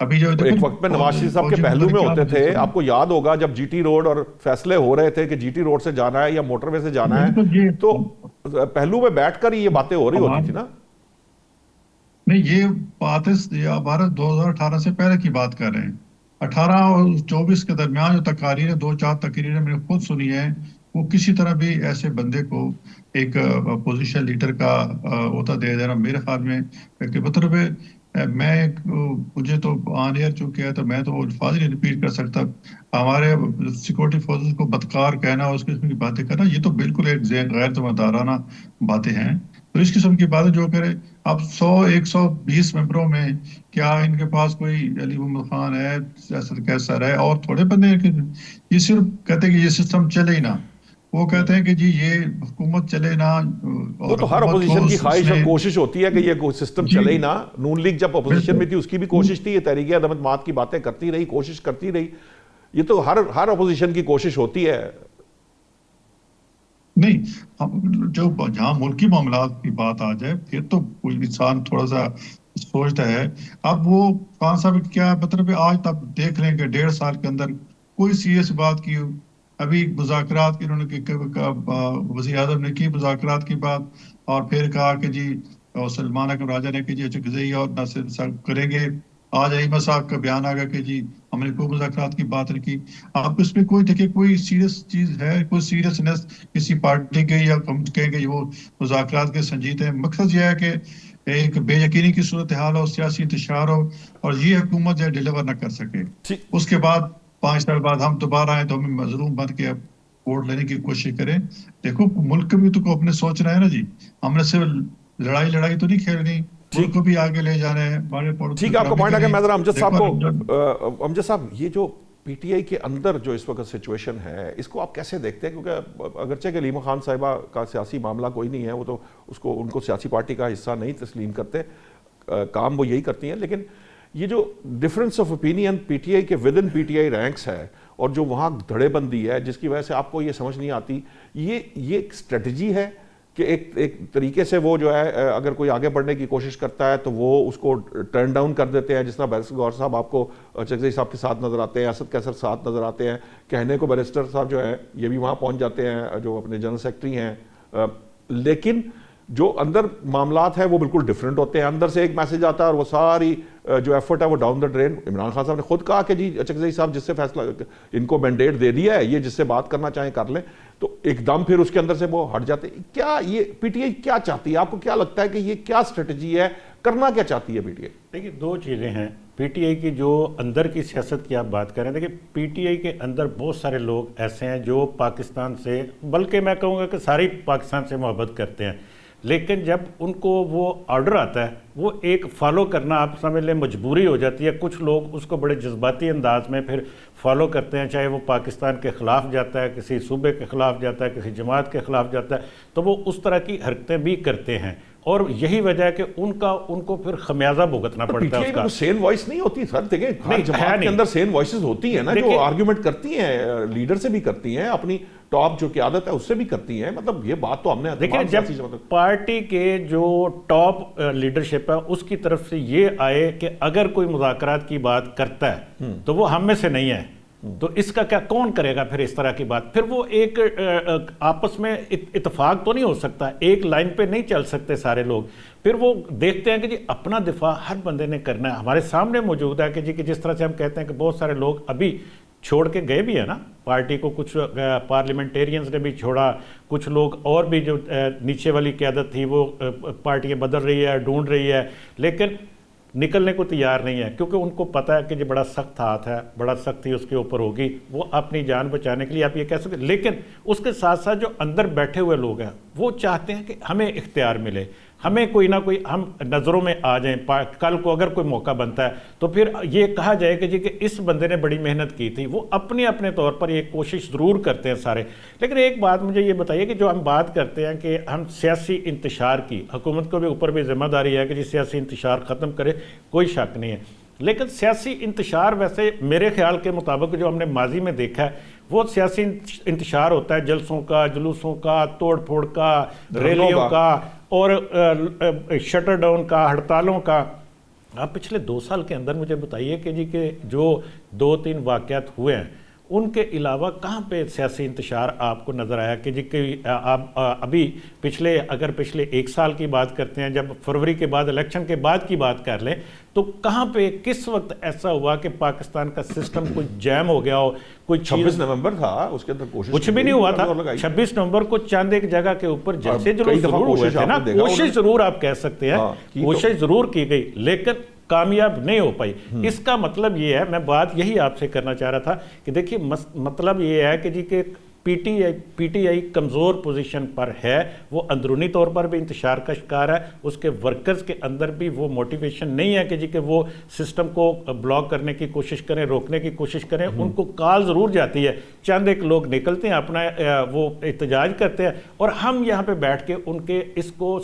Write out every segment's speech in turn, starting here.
ابھی جو ایک وقت میں نواز شریف صاحب کے پہلو میں ہوتے تھے, آپ کو یاد ہوگا جب جی ٹی روڈ اور فیصلے ہو رہے تھے کہ جی ٹی روڈ سے جانا ہے یا موٹر وے سے جانا ہے, تو پہلو میں بیٹھ کر یہ باتیں ہو رہی ہوتی تھی نا. نہیں, یہ بات ہمارا 2018 سے پہلے کی بات کر رہے ہیں. 18 اور 24 کے درمیان جو تقاریر 2-4 تقریریں میں نے خود سنی ہیں, وہ کسی طرح بھی ایسے بندے کو ایک اپوزیشن لیڈر کا عہدہ دے دینا میرے خیال میں کہ مطلب مجھے تو آن ایئر چونکہ ہے تو میں تو وہ الفاظ نہیں ریپیٹ کر سکتا. ہمارے سیکورٹی فورسز کو بدکار کہنا, اس قسم کی باتیں کرنا, یہ تو بالکل ایک غیر ذمہ دارانہ باتیں ہیں. تو اس قسم کی باتیں جو کرے, اب 120 ممبروں میں کیا ان کے پاس کوئی علی محمد خان ہے, سیاست کیسر ہے, اور تھوڑے بندے ہیں کہ یہ صرف کہتے ہیں کہ یہ سسٹم چلے ہی نہ. وہ کہتے ہیں کہ جی یہ حکومت چلے نہ, وہ اور تو ہر حکومت اپوزیشن کو کی خواہش اور اس کوشش ہوتی ہے کہ یہ سسٹم چلے ہی نہ. نون لیگ جب اپوزیشن میں تھی اس کی بھی کوشش تھی, یہ تحریک عدم اعتماد کی باتیں کرتی رہی, کوشش کرتی رہی. یہ تو ہر اپوزیشن کی کوشش ہوتی ہے. نہیں, جو جہاں ملکی معاملات کی بات آ جائے پھر تو کوئی انسان تھوڑا سا سوچتا ہے. اب وہ خان صاحب کیا مطلب آج تک دیکھ لیں کہ 1.5 سال کے اندر کوئی سیریس بات کی, ابھی مذاکرات کی انہوں نے وزیر اعظم نے کی مذاکرات کی بات, اور پھر کہا کہ جی سلمان اکرم راجہ نے کہ جی چکزئی اور ناصر صاحب کریں گے. آج احمد صاحب کا بیان آ گیا کہ جی ہم نے کوئی مذاکرات کی بات نہیں کی. آپ اس میں کوئی دیکھیں کوئی سیریس چیز ہے, کوئی سیریسنس کسی پارٹی کے, یا ہم کہیں گے وہ مذاکرات کے سنجیدہ ہیں. مقصد یہ ہے کہ ایک بے یقینی کی صورتحال ہو, سیاسی انتشار ہو, اور یہ حکومت جو ڈیلیور نہ کر سکے. اس کے بعد 5 سال بعد ہم دوبارہ آئیں تو ہمیں مظلوم بن کے ووٹ لینے کی کوشش کریں. دیکھو ملک بھی تو کو اپنے سوچنا ہے نا جی, ہم نے صرف لڑائی تو نہیں کھیلنی, ملک کو بھی آگے لے جانا ہے. ٹھیک ہے, آپ کا پوائنٹ ہے کہ میں ذرا امجد صاحب کو, امجد صاحب یہ جو پی ٹی آئی کے اندر جو اس وقت سچویشن ہے اس کو آپ کیسے دیکھتے ہیں؟ کیونکہ اگرچہ کہ علیمہ خان صاحبہ کا سیاسی معاملہ کوئی نہیں ہے, وہ تو ان کو سیاسی پارٹی کا حصہ نہیں تسلیم کرتے, کام وہ یہی کرتی ہیں, لیکن یہ جو difference of opinion P T I کے within P T I ranks ہے اور جو وہاں دھڑے بندی ہے جس کی وجہ سے آپ کو یہ سمجھ نہیں آتی, یہ ایک اسٹریٹجی ہے کہ ایک طریقے سے وہ جو ہے اگر کوئی آگے بڑھنے کی کوشش کرتا ہے تو وہ اس کو ٹرن ڈاؤن کر دیتے ہیں, جس طرح بیرسٹر گور صاحب آپ کو چکزئی صاحب کے ساتھ نظر آتے ہیں, اسد کیسر ساتھ نظر آتے ہیں, کہنے کو بیرسٹر صاحب جو ہے یہ بھی وہاں پہنچ جاتے ہیں جو اپنے جنرل سیکرٹری ہیں, لیکن جو اندر معاملات ہیں وہ بالکل ڈیفرنٹ ہوتے ہیں. اندر سے ایک میسج آتا ہے اور وہ ساری جو ایفرٹ ہے وہ down the drain. Imran Khan صاحب نے خود کہا کہ جی چکزئی صاحب جس سے فیصلہ ان کو مینڈیٹ دے دیا ہے, یہ جس سے بات کرنا چاہیں کر لیں, تو ایک دم پھر اس کے اندر سے وہ ہٹ جاتے ہیں. کیا یہ پی ٹی آئی کیا چاہتی ہے؟ آپ کو کیا لگتا ہے کہ یہ کیا اسٹریٹجی ہے, کرنا کیا چاہتی ہے پی ٹی آئی؟ دیکھیے 2 چیزیں ہیں. پی ٹی آئی کی جو اندر کی سیاست کی آپ بات کریں, دیکھیے پی ٹی آئی کے اندر بہت سارے لوگ ایسے ہیں جو پاکستان سے, بلکہ میں کہوں گا کہ ساری پاکستان سے محبت کرتے ہیں, لیکن جب ان کو وہ آرڈر آتا ہے وہ ایک فالو کرنا آپ سمجھ لیں مجبوری ہو جاتی ہے. کچھ لوگ اس کو بڑے جذباتی انداز میں پھر فالو کرتے ہیں, چاہے وہ پاکستان کے خلاف جاتا ہے, کسی صوبے کے خلاف جاتا ہے, کسی جماعت کے خلاف جاتا ہے, تو وہ اس طرح کی حرکتیں بھی کرتے ہیں, اور یہی وجہ ہے کہ ان کو پھر خمیازہ بھگتنا پڑتا ہے. اس کا سین وائس نہیں ہوتی سر, دیکھیں ہر جماعت کے اندر سین وائسز ہوتی ہیں نا, جو آرگیومنٹ کرتی ہیں, لیڈر سے بھی کرتی ہیں, اپنی ٹاپ جو قیادت ہے اس سے بھی کرتی ہیں. مطلب یہ بات تو ہم نے دیکھیں جب پارٹی کے جو ٹاپ لیڈرشپ ہے اس کی طرف سے یہ آئے کہ اگر کوئی مذاکرات کی بات کرتا ہے تو وہ ہم میں سے نہیں ہے, تو اس کا کیا کون کرے گا پھر اس طرح کی بات؟ پھر وہ ایک آپس میں اتفاق تو نہیں ہو سکتا, ایک لائن پہ نہیں چل سکتے سارے لوگ. پھر وہ دیکھتے ہیں کہ جی اپنا دفاع ہر بندے نے کرنا ہے. ہمارے سامنے موجود ہے کہ جی کہ جس طرح سے ہم کہتے ہیں کہ بہت سارے لوگ ابھی چھوڑ کے گئے بھی ہیں نا پارٹی کو, کچھ پارلیمنٹیرینز نے بھی چھوڑا, کچھ لوگ اور بھی جو نیچے والی قیادت تھی وہ پارٹیاں بدل رہی ہے, ڈھونڈ رہی ہے, لیکن نکلنے کو تیار نہیں ہے, کیونکہ ان کو پتہ ہے کہ یہ بڑا سخت ہاتھ ہے, بڑا سختی اس کے اوپر ہوگی, وہ اپنی جان بچانے کے لیے آپ یہ کہہ سکتے. لیکن اس کے ساتھ ساتھ جو اندر بیٹھے ہوئے لوگ ہیں وہ چاہتے ہیں کہ ہمیں اختیار ملے, ہمیں کوئی نہ کوئی ہم نظروں میں آ جائیں. کل کو اگر کوئی موقع بنتا ہے تو پھر یہ کہا جائے کہ جی کہ اس بندے نے بڑی محنت کی تھی. وہ اپنے طور پر یہ کوشش ضرور کرتے ہیں سارے. لیکن ایک بات مجھے یہ بتائیے کہ جو ہم بات کرتے ہیں کہ ہم سیاسی انتشار کی, حکومت کو بھی اوپر بھی ذمہ داری ہے کہ جی سیاسی انتشار ختم کرے, کوئی شک نہیں ہے, لیکن سیاسی انتشار ویسے میرے خیال کے مطابق جو ہم نے ماضی میں دیکھا ہے وہ سیاسی انتشار ہوتا ہے جلسوں کا, جلوسوں کا, توڑ پھوڑ کا, ریلیوں کا, اور شٹر ڈاؤن کا, ہڑتالوں کا. آپ پچھلے 2 سال کے اندر مجھے بتائیے کہ جی کہ جو 2-3 واقعات ہوئے ہیں ان کے علاوہ کہاں پہ سیاسی انتشار آپ کو نظر آیا کہ جی کہ آپ ابھی اگر پچھلے 1 سال کی بات کرتے ہیں، جب فروری کے بعد الیکشن کے بعد کی بات کر لیں تو کہاں پہ کس وقت ایسا ہوا کہ پاکستان کا سسٹم کوئی جیم ہو گیا ہو؟ کوئی 26 نومبر تھا، اس کے اندر کوشش کچھ بھی نہیں ہوا تھا. 26 نومبر کو چند ایک جگہ کے اوپر جلسے ضرور ہوئے تھے نا، کوشش ضرور آپ کہہ سکتے ہیں، کوشش ضرور کی گئی لیکن کامیاب نہیں ہو پائی. اس کا مطلب یہ ہے، میں بات یہی آپ سے کرنا چاہ رہا تھا کہ دیکھیے مطلب یہ ہے کہ جی کہ پی ٹی آئی کمزور پوزیشن پر ہے، وہ اندرونی طور پر بھی انتشار کا شکار ہے، اس کے ورکرز کے اندر بھی وہ موٹیویشن نہیں ہے کہ جی کہ وہ سسٹم کو بلاک کرنے کی کوشش کریں، روکنے کی کوشش کریں. ان کو کال ضرور جاتی ہے، چند ایک لوگ نکلتے ہیں، اپنا وہ احتجاج کرتے ہیں اور ہم یہاں پہ بیٹھ کے ان کے اس کو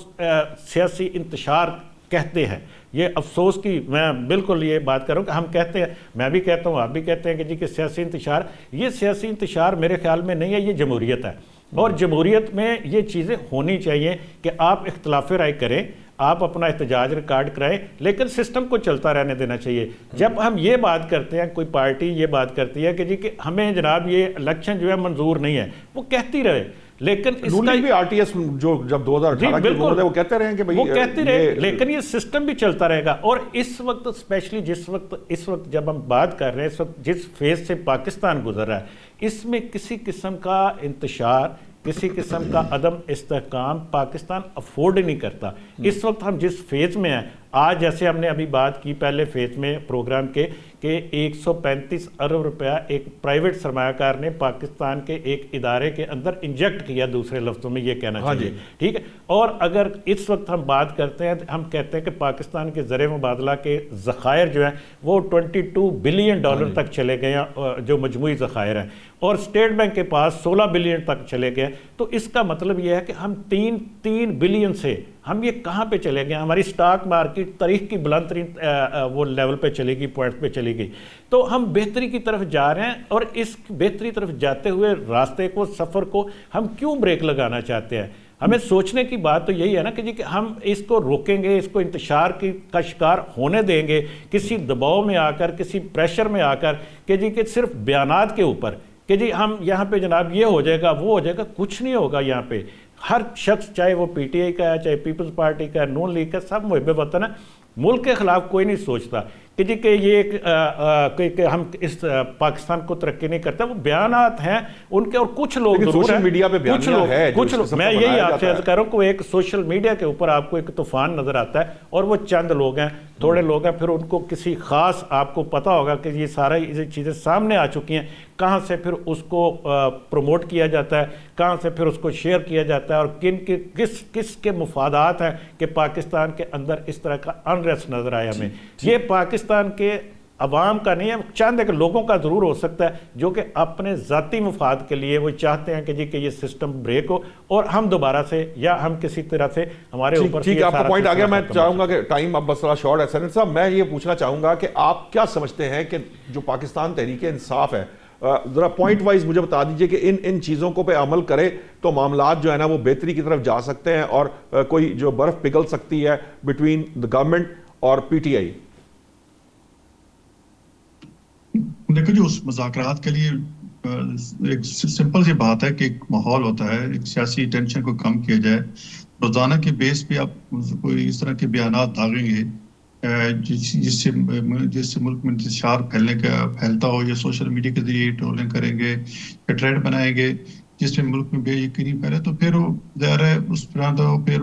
سیاسی انتشار کہتے ہیں. یہ افسوس کی میں بالکل یہ بات کروں کہ ہم کہتے ہیں، میں بھی کہتا ہوں، آپ بھی کہتے ہیں کہ جی کہ سیاسی انتشار، یہ سیاسی انتشار میرے خیال میں نہیں ہے، یہ جمہوریت ہے. اور جمہوریت میں یہ چیزیں ہونی چاہیے کہ آپ اختلاف رائے کریں، آپ اپنا احتجاج ریکارڈ کرائیں لیکن سسٹم کو چلتا رہنے دینا چاہیے. جب ہم یہ بات کرتے ہیں، کوئی پارٹی یہ بات کرتی ہے کہ جی کہ ہمیں جناب یہ الیکشن جو ہے منظور نہیں ہے، وہ کہتی رہے لیکن اس کا بھی آر ٹی ایس جو جب 2018 کی حکومت ہے وہ کہتے رہے ہیں کہ وہ کہتے رہے لیکن یہ سسٹم بھی چلتا رہے گا. اور اس وقت اسپیشلی اس وقت جب ہم بات کر رہے ہیں، اس وقت جس فیز سے پاکستان گزر رہا ہے، اس میں کسی قسم کا انتشار، کسی قسم کا عدم استحکام پاکستان افورڈ نہیں کرتا. اس وقت ہم جس فیز میں ہیں، آج جیسے ہم نے ابھی بات کی پہلے فیز میں پروگرام کے کہ 135 ارب روپیہ ایک پرائیویٹ سرمایہ کار نے پاکستان کے ایک ادارے کے اندر انجیکٹ کیا، دوسرے لفظوں میں یہ کہنا چاہیے، ٹھیک ہے. اور اگر اس وقت ہم بات کرتے ہیں، ہم کہتے ہیں کہ پاکستان کے زر مبادلہ کے ذخائر جو ہیں وہ $22 بلین تک چلے گئے ہیں، جو مجموعی ذخائر ہیں، اور اسٹیٹ بینک کے پاس 16 بلین تک چلے گئے. تو اس کا مطلب یہ ہے کہ ہم 3 بلین سے ہم یہ کہاں پہ چلے گئے؟ ہماری سٹاک مارکیٹ تاریخ کی بلند ترین وہ لیول پہ چلے گی، پوائنٹ پہ چلی گئی. تو ہم بہتری کی طرف جا رہے ہیں اور اس بہتری طرف جاتے ہوئے راستے کو، سفر کو ہم کیوں بریک لگانا چاہتے ہیں؟ ہمیں سوچنے کی بات تو یہی ہے نا کہ جی کہ ہم اس کو روکیں گے، اس کو انتشار کا شکار ہونے دیں گے کسی دباؤ میں آ کر، کسی پریشر میں آ کر کہ جی کہ صرف بیانات کے اوپر کہ جی ہم یہاں پہ جناب یہ ہو جائے گا، وہ ہو جائے گا. کچھ نہیں ہوگا. یہاں پہ ہر شخص، چاہے وہ پی ٹی آئی کا ہے، چاہے پیپلز پارٹی کا ہے، نون لیگ کا، سب محب وطن ہے. ملک کے خلاف کوئی نہیں سوچتا کہ جی کہ یہ کہ ہم اس پاکستان کو ترقی نہیں کرتے. وہ بیانات ہیں ان کے، اور کچھ لوگ ضرور سوشل میڈیا پہ بیانیاں ہے، کچھ لوگ، میں یہی آپ سے عرض کر رہا ہوں کہ ایک سوشل میڈیا کے اوپر آپ کو ایک طوفان نظر آتا ہے اور وہ چند لوگ ہیں، تھوڑے لوگ ہیں، پھر ان کو کسی خاص، آپ کو پتہ ہوگا کہ یہ سارا یہ چیزیں سامنے آ چکی ہیں، کہاں سے پھر اس کو پروموٹ کیا جاتا ہے، کہاں سے پھر اس کو شیئر کیا جاتا ہے، اور کس کے مفادات ہیں کہ پاکستان کے اندر اس طرح کا انریسٹ نظر آیا ہمیں. یہ پاکستان کے عوام کا نہیں ہے، چند ایک لوگوں کا ضرور ہو سکتا ہے جو کہ اپنے ذاتی مفاد کے لیے وہ چاہتے ہیں کہ جی کہ یہ سسٹم بریک ہو اور ہم دوبارہ سے یا ہم کسی طرح سے ہمارے اوپر. ٹھیک ہے، آپ کا پوائنٹ آ گیا. میں چاہوں گا کہ ٹائم اب بس تھوڑا شارٹ ہے. سینیٹر صاحب، میں یہ پوچھنا چاہوں گا کہ آپ کیا سمجھتے ہیں کہ جو پاکستان تحریک انصاف ہے، ذرا پوائنٹ وائز مجھے بتا دیجئے کہ ان چیزوں کو پہ عمل کرے تو معاملات جو ہے نا وہ بہتری کی طرف جا سکتے ہیں اور کوئی جو برف پگھل سکتی ہے بٹوین دا گورنمنٹ اور پی ٹی آئی؟ دیکھو جو اس مذاکرات کے لیے ایک سمپل سی بات ہے کہ ایک ماحول ہوتا ہے، ایک سیاسی ٹینشن کو کم کیا جائے. روزانہ کے بیس پہ آپ کوئی اس طرح کے بیانات داغیں گے جس سے ملک میں انتشار پھیلتا ہو، یا سوشل میڈیا کے ذریعے ٹرولنگ کریں گے یا ٹرینڈ بنائیں گے جس میں ملک میں بے یقینی پھیلے، تو پھر وہ ظاہر ہے اس طرح تو پھر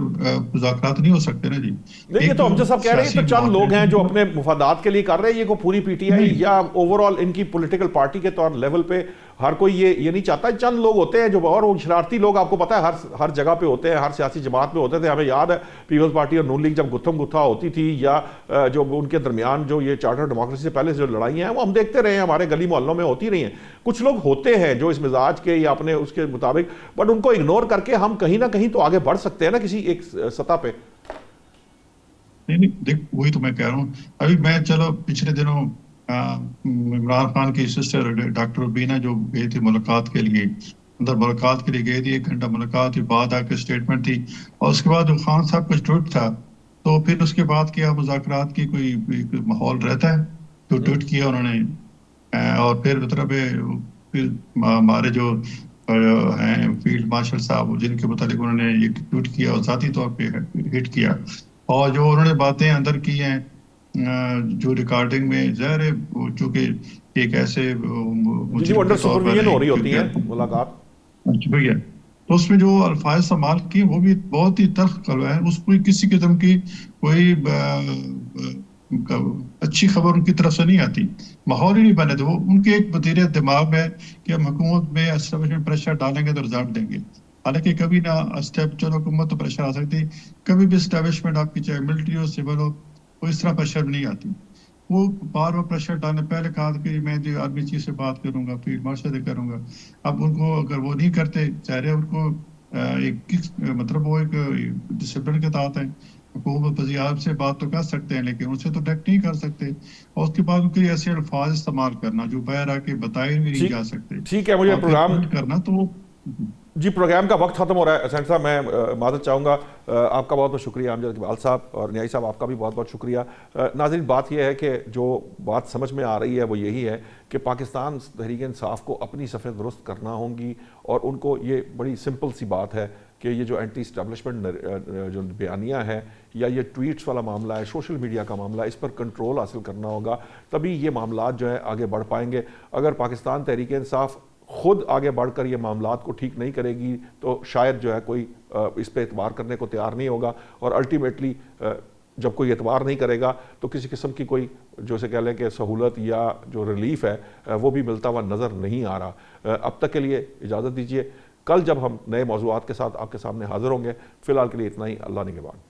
مذاکرات نہیں ہو سکتے نا. جی دیکھیے، تو امجد صاحب کہہ رہے ہیں تو چند لوگ ہیں جو اپنے مفادات کے لیے کر رہے ہیں، یہ کو پوری پی ٹی آئی یا اوور آل ان کی پولیٹیکل پارٹی کے طور لیول پہ ہر کوئی یہ نہیں چاہتا. چند لوگ ہوتے ہیں جو، اور وہ شرارتی لوگ آپ کو پتہ ہے ہر جگہ پہ ہوتے ہیں، ہر سیاسی جماعت میں ہوتے تھے. ہمیں یاد ہے پیپلز پارٹی اور نون لیگ جب گتھم گتھا ہوتی تھی، یا جو ان کے درمیان جو یہ چارٹر ڈیموکریسی سے پہلے جو لڑائیاں ہیں وہ ہم دیکھتے رہے ہیں، ہمارے گلی محلوں میں ہوتی رہی ہیں. کچھ لوگ ہوتے ہیں جو اس مزاج کے یا اپنے اس کے مطابق، بٹ ان کو اگنور کر کے ہم کہیں نہ کہیں تو آگے بڑھ سکتے ہیں نا کسی ایک سطح پہ. نہیں، دیکھ وہی تو میں کہہ رہا ہوں. ابھی میں چلو پچھلے دنوں عمران خان کی سسٹر ڈاکٹر ربینہ جو گئی تھی ملاقات کے لیے، اندر ملاقات کے لیے گئی تھی، 1 گھنٹہ ملاقات کی بعد آ کے اسٹیٹمنٹ تھی، اور اس کے بعد خان صاحب کا ٹویٹ تھا تو پھر اس کے بعد کیا مذاکرات کی کوئی ماحول رہتا ہے تو ٹویٹ کیا انہوں نے، اور پھر مطلب پھر ہمارے جو ہیں فیلڈ مارشل صاحب جن کے متعلق انہوں نے یہ ٹویٹ کیا اور ذاتی طور پہ ہٹ کیا، اور جو انہوں نے باتیں اندر کی ہیں جو ریکارڈنگ میں ظاہر ہے چونکہ ایک ایسے جی وہ انڈر سپرویژن ہو رہی ہوتی ہیں ملاقات، بھیا تو اس میں جو الفاظ استعمال کیے وہ بھی بہت ہی تلخ ہے، اس کوئی کسی قسم کی کوئی اچھی خبر ان کی طرف سے نہیں آتی، ماحول ہی نہیں بنے تھے وہ ان کے ایک وزیر دماغ میں کہ ہم حکومت میں اسٹیبلشمنٹ پریشر ڈالیں گے تو رزلٹ دیں گے، حالانکہ کبھی نہ چلو حکومت تو پریشر آ سکتی، کبھی بھی اسٹیبلشمنٹ آپ کی چاہے ملٹری ہو سول ہو وہ اس طرح پریشر نہیں آتی، وہ بار بار پریشر ڈالنے، پہلے کہا کہ میں جو آرمی چیف سے بات کروں گا فیلڈ مارشل سے کروں گا، اب ان کو اگر وہ نہیں کرتے چاہے ان کو ایک مطلب وہ ایک ڈسپلن کے تحت ہے، حکومت وزیر اعظم سے بات تو کر سکتے ہیں لیکن ان سے تو ڈائریکٹ نہیں کر سکتے، اور اس کے بعد ان کے ایسے الفاظ استعمال کرنا جو باہر آ کے بتائے بھی نہیں جا سکتے، ٹھیک ہے مجھے پروگرام کرنا تو جی پروگرام کا وقت ختم ہو رہا ہے حسین صاحب، میں معذرت چاہوں گا، آپ کا بہت بہت شکریہ، امجد اقبال صاحب اور نیائی صاحب آپ کا بھی بہت بہت شکریہ۔ ناظرین بات یہ ہے کہ جو بات سمجھ میں آ رہی ہے وہ یہی ہے کہ پاکستان تحریک انصاف کو اپنی صفیں درست کرنا ہوں گی، اور ان کو یہ بڑی سمپل سی بات ہے کہ یہ جو اینٹی اسٹیبلشمنٹ جو بیانیہ ہے یا یہ ٹویٹس والا معاملہ ہے، سوشل میڈیا کا معاملہ ہے، اس پر کنٹرول حاصل کرنا ہوگا، تبھی یہ معاملات جو ہے آگے بڑھ پائیں گے۔ اگر پاکستان تحریک انصاف خود آگے بڑھ کر یہ معاملات کو ٹھیک نہیں کرے گی تو شاید جو ہے کوئی اس پہ اعتبار کرنے کو تیار نہیں ہوگا، اور الٹیمیٹلی جب کوئی اعتبار نہیں کرے گا تو کسی قسم کی کوئی جو سے کہہ لیں کہ سہولت یا جو ریلیف ہے وہ بھی ملتا ہوا نظر نہیں آ رہا۔ اب تک کے لیے اجازت دیجیے، کل جب ہم نئے موضوعات کے ساتھ آپ کے سامنے حاضر ہوں گے، فی الحال کے لیے اتنا ہی، اللہ نگہبان۔